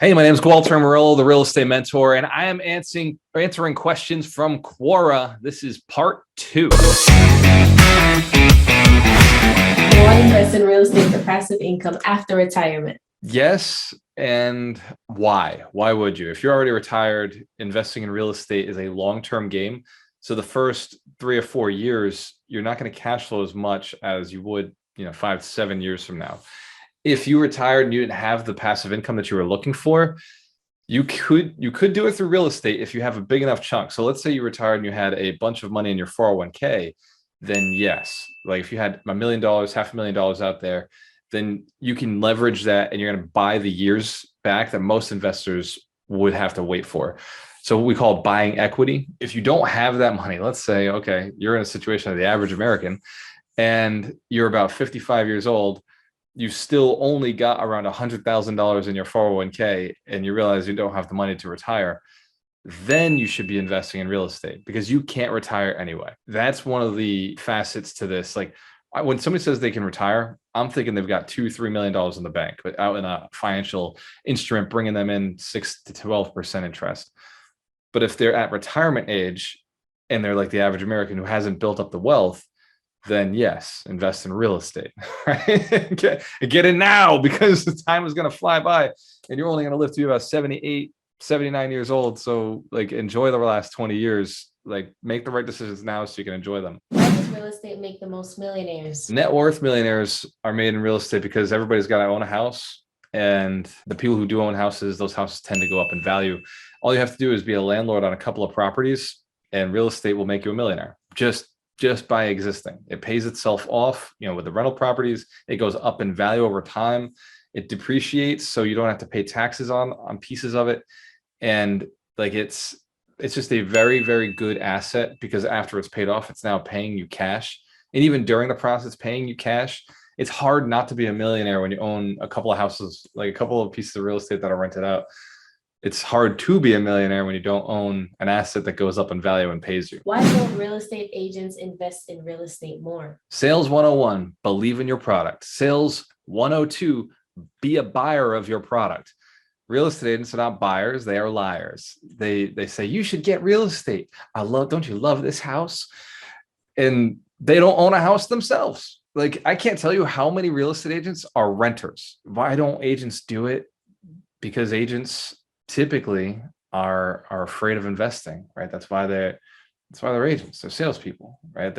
Hey, my name is Walter Murillo, the real estate mentor, and I am answering questions from Quora. This is part 2. Why invest in real estate for passive income after retirement? Yes, and why? Why would you? If you're already retired, investing in real estate is a long-term game. So the first 3 or 4 years, you're not going to cash flow as much as you would, 5 to 7 years from now. If you retired and you didn't have the passive income that you were looking for, you could do it through real estate if you have a big enough chunk. So let's say you retired and you had a bunch of money in your 401k, then yes, like if you had $1 million, $500,000 out there, then you can leverage that and you're going to buy the years back that most investors would have to wait for. So what we call buying equity. If you don't have that money, let's say, okay, you're in a situation of the average American and you're about 55 years old, you still only got around $100,000 in your 401k and you realize you don't have the money to retire, then you should be investing in real estate because you can't retire anyway. That's one of the facets to this. Like when somebody says they can retire, I'm thinking they've got $2-3 million in the bank, but out in a financial instrument, bringing them in 6 to 12% interest. But if they're at retirement age and they're like the average American who hasn't built up the wealth, then yes, invest in real estate, right? get in now because the time is going to fly by and you're only going to live to be about 78, 79 years old. So like enjoy the last 20 years, like make the right decisions now so you can enjoy them. Why does real estate make the most millionaires? Net worth millionaires are made in real estate because everybody's got to own a house. And the people who do own houses, those houses tend to go up in value. All you have to do is be a landlord on a couple of properties and real estate will make you a millionaire. Just by existing. It pays itself off, with the rental properties, it goes up in value over time. It depreciates, so you don't have to pay taxes on pieces of it. And like it's just a very, very good asset because after it's paid off, it's now paying you cash. And even during the process, paying you cash, it's hard not to be a millionaire when you own a couple of houses, like a couple of pieces of real estate that are rented out. It's hard to be a millionaire when you don't own an asset that goes up in value and pays you. Why don't real estate agents invest in real estate more? Sales 101, believe in your product. Sales 102, be a buyer of your product. Real estate agents are not buyers, they are liars. They say, you should get real estate. Don't you love this house? And they don't own a house themselves. Like I can't tell you how many real estate agents are renters. Why don't agents do it? Because agents typically are afraid of investing, right? That's why they're agents. They're salespeople, right?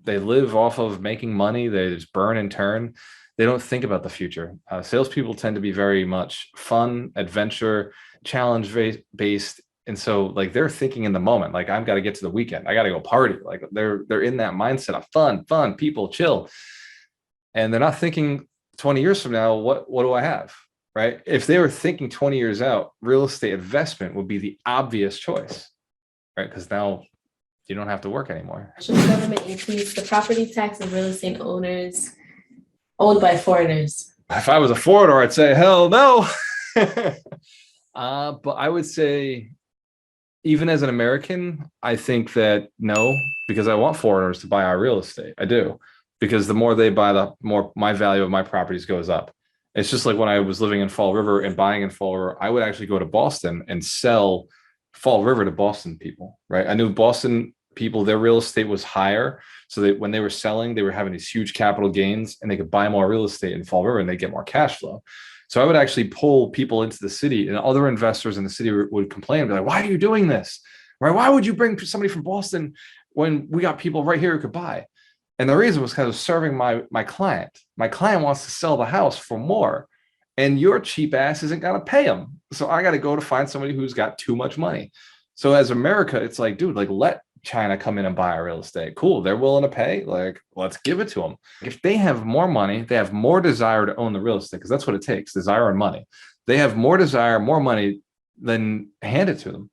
They live off of making money. They just burn and turn. They don't think about the future. Salespeople tend to be very much fun, adventure, challenge based. And so like they're thinking in the moment, like I've got to get to the weekend. I got to go party. Like they're in that mindset of fun, people, chill. And they're not thinking 20 years from now, what do I have? Right? If they were thinking 20 years out, real estate investment would be the obvious choice, right? Because now you don't have to work anymore. Should the government increase the property tax of real estate owners owned by foreigners? If I was a foreigner, I'd say, hell no. But I would say, even as an American, I think that no, because I want foreigners to buy our real estate. I do. Because the more they buy, the more my value of my properties goes up. It's just like when I was living in Fall River and buying in Fall River, I would actually go to Boston and sell Fall River to Boston people, right? I knew Boston people, their real estate was higher. So that when they were selling, they were having these huge capital gains and they could buy more real estate in Fall River and they get more cash flow. So I would actually pull people into the city and other investors in the city would complain and be like, why are you doing this? Right? Why would you bring somebody from Boston when we got people right here who could buy? And the reason was because of serving my client. My client wants to sell the house for more and your cheap ass isn't going to pay them. So I got to go to find somebody who's got too much money. So as America, it's like, dude, like let China come in and buy our real estate. Cool. They're willing to pay. Like, let's give it to them. If they have more money, they have more desire to own the real estate because that's what it takes, desire and money. They have more desire, more money, then hand it to them,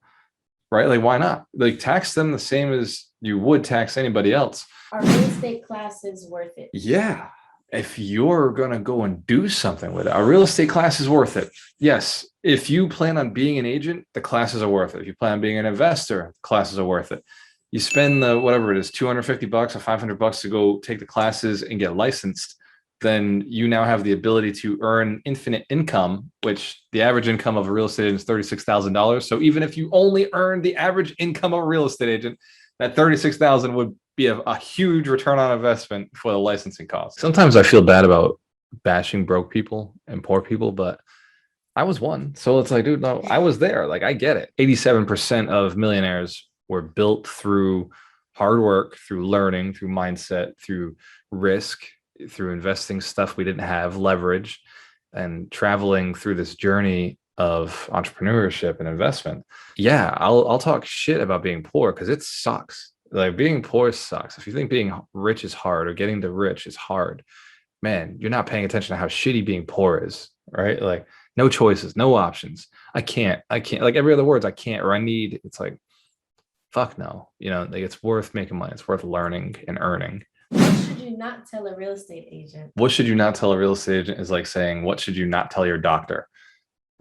right? Like, why not? Like tax them the same as you would tax anybody else. Are real estate classes worth it? Yeah. If you're going to go and do something with it, a real estate class is worth it. Yes. If you plan on being an agent, the classes are worth it. If you plan on being an investor, classes are worth it. You spend the, whatever it is, $250 or $500 to go take the classes and get licensed, then you now have the ability to earn infinite income, which the average income of a real estate agent is $36,000. So even if you only earn the average income of a real estate agent, that 36,000 would be a huge return on investment for the licensing costs. Sometimes I feel bad about bashing broke people and poor people, but I was one. So it's like, dude, no, I was there. Like, I get it. 87% of millionaires were built through hard work, through learning, through mindset, through risk, through investing stuff we didn't have, leverage, and traveling through this journey of entrepreneurship and investment. Yeah, I'll talk shit about being poor because it sucks. Like, being poor sucks. If you think being rich is hard or getting to rich is hard, man, you're not paying attention to how shitty being poor is, right? Like, no choices, no options. I can't, like every other words, I can't, or I need. It's like, fuck no. Like, it's worth making money. It's worth learning and earning. What should you not tell a real estate agent? What should you not tell a real estate agent is like saying, what should you not tell your doctor?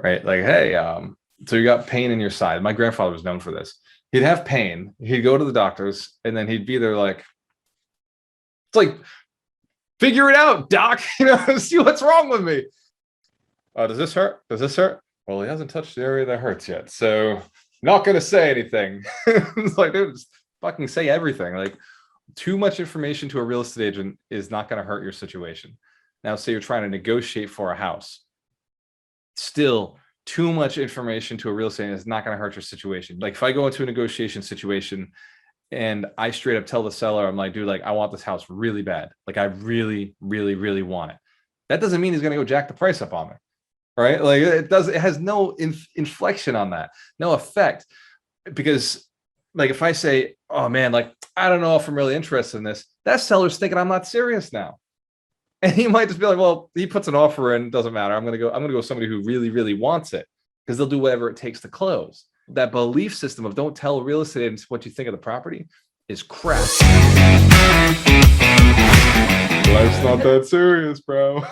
Right? Like, hey, so you got pain in your side. My grandfather was known for this. He'd have pain. He'd go to the doctors, and then he'd be there like, it's like, figure it out, doc. See what's wrong with me. Does this hurt? Does this hurt? Well, he hasn't touched the area that hurts yet, so not gonna say anything. It's like, dude, just fucking say everything. Like, too much information to a real estate agent is not gonna hurt your situation. Now, say you're trying to negotiate for a house. Still, too much information to a real estate agent is not gonna hurt your situation. Like, if I go into a negotiation situation and I straight up tell the seller, I'm like, dude, like, I want this house really bad. Like, I really, really, really want it. That doesn't mean he's gonna go jack the price up on me. Right? Like, it has no inflection on that, no effect. Because, like, if I say, oh man, like, I don't know if I'm really interested in this, that seller's thinking I'm not serious now. And he might just be like, well, he puts an offer in, doesn't matter. I'm gonna go with somebody who really, really wants it, because they'll do whatever it takes to close. That belief system of don't tell real estate agents what you think of the property is crap. Life's not that serious, bro.